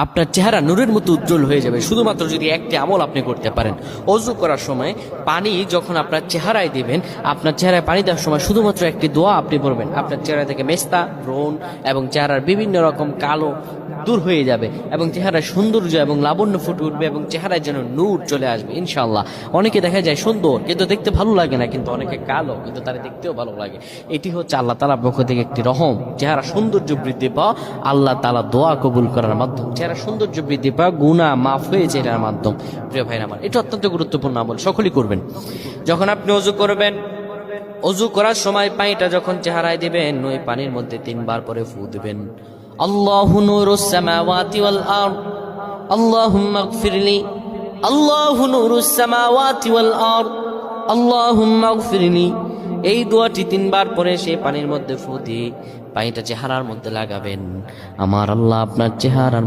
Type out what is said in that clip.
আপনার চেহারা নূরের মতো উজ্জ্বল হয়ে যাবে শুধুমাত্র যদি একটি আমল আপনি করতে পারেন। অজু করার সময় পানি যখন আপনার চেহারায় দিবেন, আপনার চেহারায় পানি দেওয়ার সময় শুধুমাত্র একটি দোয়া আপনি পড়বেন, আপনার চেহারা থেকে মেস্তা, ব্রণ এবং চেহারার বিভিন্ন রকম কালো দূর হয়ে যাবে এবং চেহারার সৌন্দর্য এবং লাবণ্য ফুটে উঠবে এবং চেহারায় যেন নূর চলে আসবে ইনশাআল্লাহ। অনেকে দেখা যায় সুন্দর কিন্তু দেখতে ভালো লাগে না, কিন্তু অনেকে কালো কিন্তু তারা দেখতেও ভালো লাগে। এটি হচ্ছে আল্লাহ তাআলার পক্ষ থেকে একটি রহম। চেহারা সৌন্দর্য বৃদ্ধি পাওয়া আল্লাহ তাআলা দোয়া কবুল করার মাধ্যম, চেহারা সৌন্দর্য বৃদ্ধি পাওয়া গুনাহ মাফ হয়েছে এটার মাধ্যম। প্রিয় ভাইরা আমার, এটা অত্যন্ত গুরুত্বপূর্ণ আমল, সকলেই করবেন। যখন আপনি অজু করবেন, অজু করার সময় পানিটা যখন চেহারায় দিবেন, ওই পানির মধ্যে 3 বার পরে ফু দিবেন। আল্লাহু নূরুস সামাওয়াতি ওয়াল আরদ আল্লাহুম্মা ইগফিরলি, আল্লাহু নূরুস সামাওয়াতি ওয়াল আরদ আল্লাহুম্মা ইগফিরলি। এই দোয়াটি 3 বার পরে সেই পানির মধ্যে ফু দিয়ে পানিটা চেহারার মধ্যে লাগাবেন। আমার আল্লাহ আপনার চেহারার